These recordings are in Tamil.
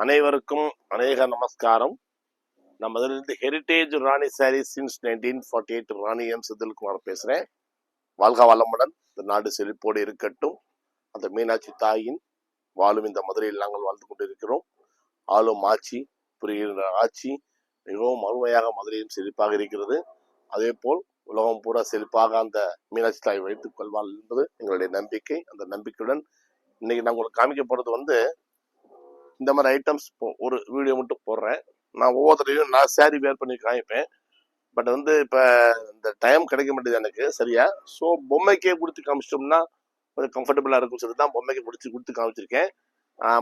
அனைவருக்கும் அநேக நமஸ்காரம். நம்ம இதிலிருந்து ஹெரிட்டேஜ் ராணி சாரி சின்ஸ் 1948 ராணி எம் செந்தில்குமார் பேசுறேன். வாழ்க வளமுடன். இந்த நாடு செழிப்போடு இருக்கட்டும். அந்த மீனாட்சி தாயின் வாழும் இந்த மதுரையில் நாங்கள் வாழ்ந்து கொண்டிருக்கிறோம். ஆளும் ஆட்சி, புரிகிற ஆட்சி மிகவும் அருமையாக மதுரையும் செழிப்பாக இருக்கிறது. அதே போல் உலகம் பூரா செழிப்பாக அந்த மீனாட்சி தாய் வைத்துக் கொள்வாள் என்பது எங்களுடைய நம்பிக்கை. அந்த நம்பிக்கையுடன் இன்னைக்கு நான் உங்களுக்கு காமிக்க போறது இந்த மாதிரி ஐட்டம்ஸ் ஒரு வீடியோ மட்டும் போடுறேன். நான் ஒவ்வொருத்தரையும் நான் சாரி வேர் பண்ணி காமிப்பேன். பட் இப்போ இந்த டைம் கிடைக்க மாட்டேது எனக்கு சரியா. ஸோ பொம்மைக்கே கொடுத்து காமிச்சிட்டோம்னா கொஞ்சம் கம்ஃபர்டபுளாக இருக்கும் சொல்லி தான் பொம்மைக்கு கொடுத்து காமிச்சிருக்கேன்.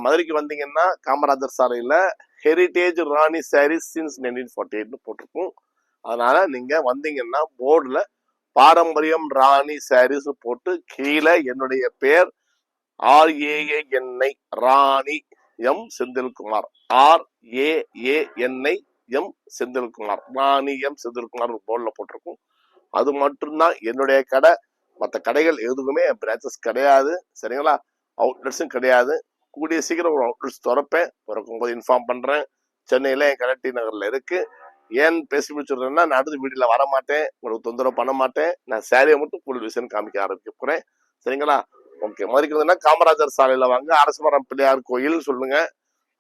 மதுரைக்கு வந்தீங்கன்னா காமராஜர் சாலையில் ஹெரிட்டேஜ் ராணி சாரீஸ் சின்ஸ் 1948 போட்டிருக்கும். அதனால நீங்க வந்தீங்கன்னா போர்டில் பாரம்பரியம் ராணி சாரீஸ் போட்டு கீழே என்னுடைய பேர் RAANI Rani M Senthilkumar, RAANI M Senthilkumar, Rani M Senthilkumar போர்டில் போட்டிருக்கும். அது மட்டும்தான் என்னுடைய கடை. மற்ற கடைகள் எதுவுமே பிரான்ச்சஸ் கிடையாது சரிங்களா. அவுட்லெட்ஸும் கிடையாது. கூடிய சீக்கிரம் ஒரு அவுட்லெட்ஸ் திறப்பேன். திறக்கும்போது இன்ஃபார்ம் பண்றேன். சென்னையில என் கடை டி நகர்ல இருக்கு. ஏன் பேசி முடிச்சுடுறேன்னா நான் அடுத்த வீடியோல வர மாட்டேன், உங்களுக்கு தொந்தரவு பண்ண மாட்டேன். நான் சாரியை மட்டும் ஃபுல் விஷயம் காமிக்க ஆரம்பிக்க போறேன் சரிங்களா. ஓகே, மறுக்கிறதுனா காமராஜர் சாலையில வாங்க. அரசமரம் பிள்ளையார் கோயில் சொல்லுங்க.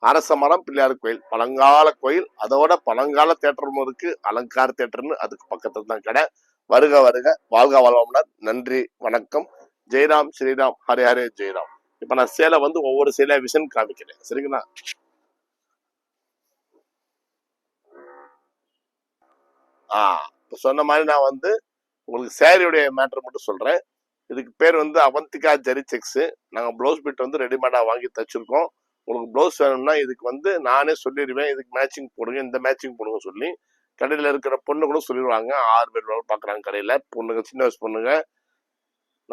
அரசமரம் பிள்ளையார் கோயில் பழங்கால கோயில். அதோட பழங்கால தேட்டரும் இருக்கு, அலங்கார தேட்டர்னு. அதுக்கு பக்கத்துல தான் கடை. வருக வருக, வாழ்க வளமுடன். நன்றி, வணக்கம். ஜெயராம் ஸ்ரீராம், ஹரே ஹரே ஜெயராம். இப்ப நான் சேலை ஒவ்வொரு சேலையா விஷன் காமிக்கிறேன் சரிங்களா. இப்ப சொன்ன மாதிரி நான் உங்களுக்கு சேரீயுடைய மேட்டர் மட்டும் சொல்றேன். இதுக்கு பேர் அவந்திகா ஜெரி செக்ஸ். நாங்கள் ப்ளவுஸ் பிட் ரெடிமேடாக வாங்கி தச்சிருக்கோம். உங்களுக்கு ப்ளவுஸ் வேணும்னா இதுக்கு நானே சொல்லிடுவேன், இதுக்கு மேட்சிங் போடுங்க, இந்த மேட்சிங் போடுங்க சொல்லி. கடையில் இருக்கிற பொண்ணுங்களும் சொல்லிடுவாங்க. 6 பேர் பார்க்குறாங்க கடையில். பொண்ணுங்க, சின்ன வயசு பொண்ணுங்க,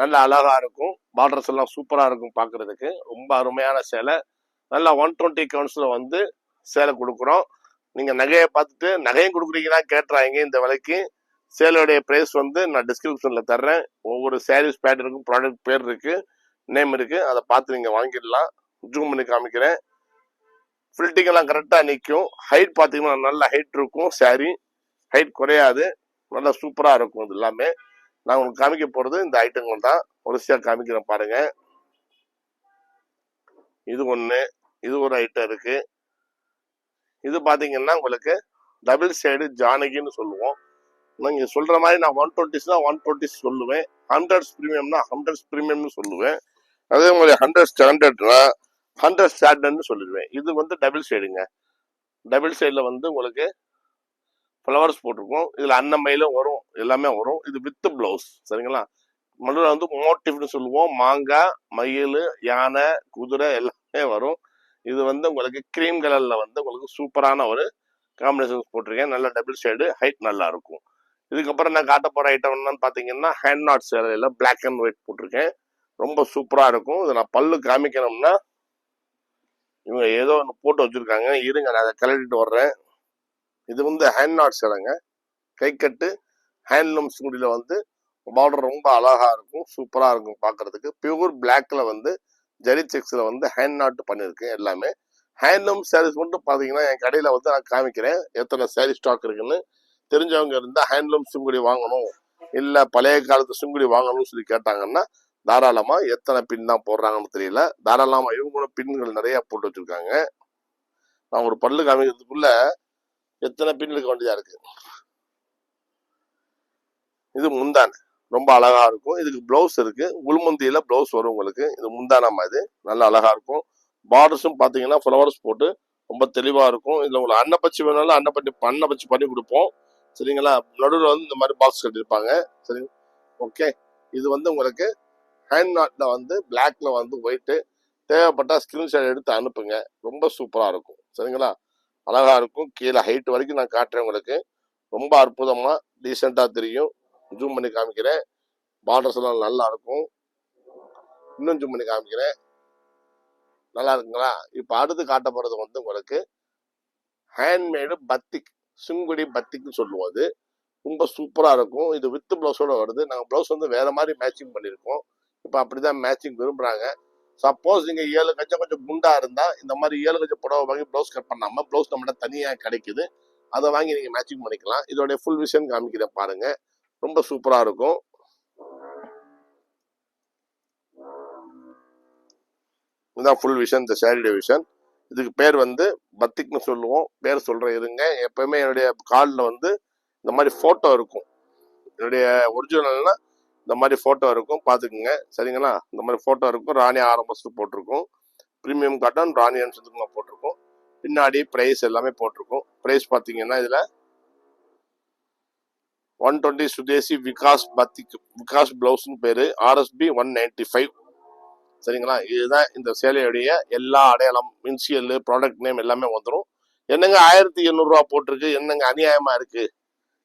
நல்ல அழகா இருக்கும். பார்டர்ஸ் எல்லாம் சூப்பராக இருக்கும் பார்க்கறதுக்கு. ரொம்ப அருமையான சேலை. நல்லா 120 கவுண்ட்ஸில் சேலை கொடுக்குறோம். நீங்கள் நகையை பார்த்துட்டு நகையும் கொடுக்குறீங்கன்னா கேட்டுறாங்க. இந்த விலைக்கு சேலையுடைய பிரைஸ் நான் டிஸ்கிரிப்ஷன்ல தர்றேன். ஒவ்வொரு சாரீஸ் பேட்டர்னுக்கும் ப்ராடக்ட் பேர் இருக்கு, நேம் இருக்கு. அதை பார்த்து நீங்க வாங்கிடலாம். ஜூம் பண்ணி காமிக்கிறேன். ஃபில்டிங் எல்லாம் கரெக்டா நிற்கும். ஹைட் பார்த்தீங்கன்னா நல்ல ஹைட் இருக்கும். சாரி ஹைட் குறையாது, நல்லா சூப்பரா இருக்கும். இது எல்லாமே நான் உங்களுக்கு காமிக்க போறது இந்த ஐட்டங்கள் தான். வரிசையா காமிக்கிறேன் பாருங்க. இது ஒண்ணு, இது ஒரு ஐட்டம் இருக்கு. இது பாத்தீங்கன்னா உங்களுக்கு டபுள் சைடு ஜானகின்னு சொல்லுவோம். நீங்க சொல்ற மாதிரி நான் 120 சொல்லுவேன். 100 பிரீமியம்னா 100 பிரீமியம்னு சொல்லுவேன். அதே மாதிரி 100 ஸ்டாண்டர்ட்னா 100 ஸ்டாண்டர்ட்னு சொல்லிடுவேன். இது டபுள் சைடுங்க. டபுள் சைடுல உங்களுக்கு ஃப்ளவர்ஸ் போட்டிருக்கோம். இதுல அன்னமயிலும் வரும், எல்லாமே வரும். இது வித் பிளவுஸ் சரிங்களா. மதுரை மோட்டிவ்னு சொல்லுவோம். மாங்காய், மயில், யானை, குதிரை எல்லாமே வரும். இது உங்களுக்கு கிரீம் கலர்ல உங்களுக்கு சூப்பரான ஒரு காம்பினேஷன் போட்டிருக்கேன். நல்ல டபுள் சைடு, ஹைட் நல்லா இருக்கும். இதுக்கப்புறம் நான் காட்ட போற ஐட்டம் என்னன்னு பாத்தீங்கன்னா ஹேண்ட் நாட் சேலையில பிளாக் அண்ட் ஒயிட் போட்டிருக்கேன். ரொம்ப சூப்பரா இருக்கும். இது நான் பல்லு காமிக்கணும்னா இவங்க ஏதோ ஒன்று போட்டு வச்சிருக்காங்க. இருங்க, நான் அதை கலட்டிட்டு வர்றேன். இது ஹேண்ட் நாட் சேலைங்க. கை கட்டு ஹேண்ட்லூம் சுங்குடியில பார்டர் ரொம்ப அழகா இருக்கும், சூப்பரா இருக்கும் பாக்குறதுக்கு. பியூர் பிளாக்ல ஜெரி செக்ஸ்ல ஹேண்ட் நாட் பண்ணிருக்கேன். எல்லாமே ஹேண்ட்லூம் சாரீஸ் மட்டும் பாத்தீங்கன்னா என் கடையில நான் காமிக்கிறேன் எத்தனை சாரீ ஸ்டாக் இருக்குன்னு. தெரிஞ்சவங்க இருந்தா ஹேண்ட்லூம் சுங்குடி வாங்கணும், இல்ல பழைய காலத்து சுங்குடி வாங்கணும்னு சொல்லி கேட்டாங்கன்னா தாராளமா. எத்தனை பின் தான் போடுறாங்கன்னு தெரியல. தாராளமா இவங்க பின்கள் நிறைய போட்டு வச்சிருக்காங்க. நான் ஒரு பல்லு காமிக்கிறதுக்குள்ள எத்தனை பின் இருக்க வேண்டியதா இருக்கு. இது முந்தான ரொம்ப அழகா இருக்கும். இதுக்கு பிளவுஸ் இருக்கு. உள்முந்தியில பிளவுஸ் வரும் உங்களுக்கு. இது முந்தானமா, இது நல்ல அழகா இருக்கும். பார்டர்ஸும் பாத்தீங்கன்னா ஃபிளவர்ஸ் போட்டு ரொம்ப தெளிவா இருக்கும். இதுல உங்களுக்கு அன்னப்பச்சி வேணாலும் அன்னப்பச்சி பண்ணி கொடுப்போம் சரிங்களா. நடுவில் இந்த மாதிரி பாக்ஸ் கட்டியிருப்பாங்க சரி. ஓகே, இது உங்களுக்கு ஹேண்ட் நாட்ல பிளாக்ல ஒயிட்டு. தேவைப்பட்டா ஸ்கிரீன்ஷாட் எடுத்து அனுப்புங்க. ரொம்ப சூப்பரா இருக்கும் சரிங்களா. அழகா இருக்கும். கீழே ஹைட் வரைக்கும் நான் காட்டுறேன் உங்களுக்கு. ரொம்ப அற்புதமா டீசெண்டா தெரியும். ஜூம் பண்ணி காமிக்கிறேன். பார்டர்ஸ் எல்லாம் நல்லா இருக்கும். இன்னும் ஜூம் பண்ணி காமிக்கிறேன். நல்லா இருக்குங்களா. இப்ப அடுத்து காட்ட போறது உங்களுக்கு ஹேண்ட்மேடு பத்திக், சுங்குடி பத்திக்னு சொல்லுவோம். அது ரொம்ப சூப்பரா இருக்கும். இது வித் பிளவுஸோட வருது. நாங்க பிளவுஸ் வேற மாதிரி மேட்சிங் பண்ணிருக்கோம். இப்ப அப்படிதான் மேட்சிங் விரும்புறாங்க. சப்போஸ் நீங்க 7 கஜம் கொஞ்சம் குண்டா இருந்தா இந்த மாதிரி 7 கஜம் புடவை வாங்கி ப்ளவுஸ் கட் பண்ணாம ப்ளவுஸ் நம்மகிட்ட தனியா கிடைக்குது, அதை வாங்கி நீங்க மேட்சிங் பண்ணிக்கலாம். இதோடைய ஃபுல் விஷன் காமிக்கிறேன் பாருங்க, ரொம்ப சூப்பரா இருக்கும். இதுதான் ஃபுல் விஷன், இந்த சேரீடைய விஷன். இதுக்கு பேர் வந்து பத்திக்னு சொல்லுவோம். பேர் சொல்றேன் இருங்க. எப்பவுமே என்னுடைய கார்டில் வந்து இந்த மாதிரி போட்டோ இருக்கும். என்னுடைய ஒரிஜினல்னா இந்த மாதிரி போட்டோ இருக்கும், பாத்துக்குங்க சரிங்களா. இந்த மாதிரி போட்டோ இருக்கும். ராணி ஆரம்பஸ்ட் போட்டிருக்கும், பிரீமியம் காட்டன் ராணி அம்சத்துக்கு போட்டிருக்கும். பின்னாடி பிரைஸ் எல்லாமே போட்டிருக்கும். பிரைஸ் பாத்தீங்கன்னா இதுல 120 சுதேசி விகாஸ் பத்திக் விகாஸ் பிளவுஸ்னு பேரு, RSB 195 சரிங்களா. இதுதான் இந்த சேலையுடைய எல்லா அடையாளம், இன்சியல், ப்ராடக்ட் நேம் எல்லாமே வந்துடும். என்னங்க 1800 ரூபா போட்டிருக்கு, என்னங்க அநியாயமா இருக்கு.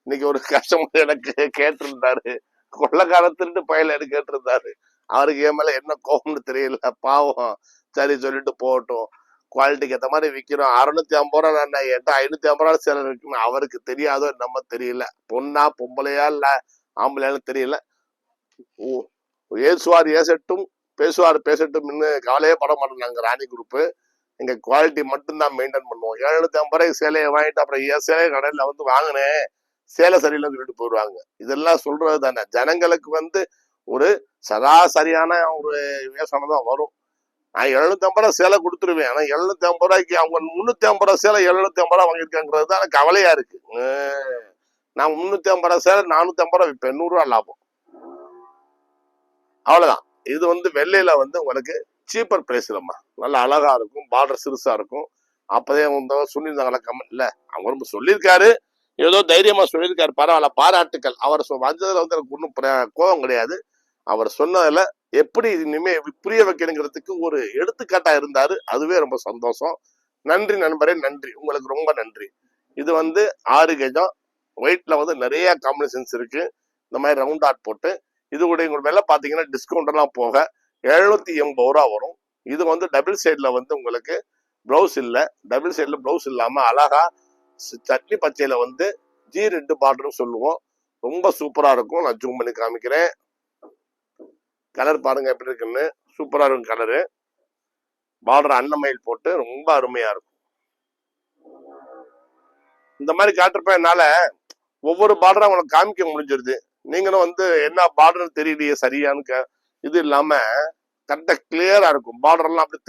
இன்னைக்கு ஒரு கஸ்டமர் எனக்கு கேட்டிருந்தாரு, கொள்ளக்கார திருட்டு பயில எனக்கு கேட்டிருந்தாரு. அவருக்கு என் மேல என்ன கோபம்னு தெரியல, பாவம். சரி சொல்லிட்டு போகட்டும், குவாலிட்டிக்கு ஏற்ற மாதிரி விற்கிறோம். 650 ரூபா நான் என்கிட்ட 550 ரூபா சேலை இருக்குன்னு அவருக்கு தெரியாதோ நம்ம தெரியல. பொண்ணா பொம்பளையா இல்ல ஆம்பளையான்னு தெரியல. ஏசுவார் ஏசட்டும் பேசுவார் பேசட்டும், கவலையே பட மாட்டோம். நாங்க ராணி குரூப் எங்க குவாலிட்டி மட்டும்தான் மெயின்டைன் பண்ணுவோம். 750 ரூபாய்க்கு சேலையை வாங்கிட்டு அப்புறம் என் சேலை கடையில வந்து வாங்கினேன், சேலை சரியில்லைன்னு சொல்லிட்டு போயிடுவாங்க. இதெல்லாம் சொல்றது தானே. ஜனங்களுக்கு வந்து ஒரு சராசரியான ஒரு விவசாயம் தான் வரும். நான் 750 ரூபாய் சேலை கொடுத்துருவேன். ஆனா 750 ரூபாய்க்கு அவங்க 350 ரூபாய் சேலை 750 ரூபாய் வாங்கியிருக்காங்கிறது தான் எனக்கு கவலையா இருக்கு. நான் 350 ரூபாய் சேலை 450 ரூபாய் விற்பேன், 100 ரூபாய் லாபம், அவ்வளவுதான். இது வந்து வெள்ளையில வந்து உங்களுக்கு சீப்பர் பிரைஸ்லம்மா, நல்லா அழகா இருக்கும், பார்டர் சிறுசா இருக்கும். அப்பதே சொல்லியிருந்தாங்களா கமெண்ட்ல, அவர் சொல்லியிருக்காரு, ஏதோ தைரியமா சொல்லியிருக்காரு, பரவாயில்ல, பாராட்டுக்கள். அவர் வந்ததுல வந்து எனக்கு ஒன்றும் கோபம் கிடையாது. அவர் சொன்னதுல எப்படி இனிமே புரிய வைக்கணுங்கிறதுக்கு ஒரு எடுத்துக்காட்டா இருந்தாரு, அதுவே ரொம்ப சந்தோஷம். நன்றி நண்பரே, நன்றி, உங்களுக்கு ரொம்ப நன்றி. இது வந்து 6 கஜம் ஒயிட்ல வந்து நிறைய காம்பினேஷன்ஸ் இருக்கு. இந்த மாதிரி ரவுண்ட் ஆட் போட்டு இது கூட உங்க விலை பாத்தீங்கன்னா டிஸ்கவுண்ட் எல்லாம் போக 780 ரூபா வரும். இது வந்து டபுள் சைட்ல வந்து உங்களுக்கு பிளவுஸ் இல்ல, டபுள் சைட்ல பிளவுஸ் இல்லாம அழகா சட்னி பச்சையில வந்து G2 பார்டர் சொல்லுவோம். ரொம்ப சூப்பரா இருக்கும். நான் ஜூம் பண்ணி காமிக்கிறேன். கலர் பாருங்க எப்படி இருக்குன்னு, சூப்பரா இருக்கும் கலரு. பார்டர் அன்னமயில் போட்டு ரொம்ப அருமையா இருக்கும். இந்த மாதிரி காட்டுறப்ப என்னால ஒவ்வொரு பார்டரும் அவங்களுக்கு காமிக்க முடிஞ்சிருது. நீங்களும் வந்து என்ன பார்டர் தெரியலையே சரியான்னு இது இல்லாம கரெக்டா கிளியரா இருக்கும். பார்டர் எல்லாம் அப்படி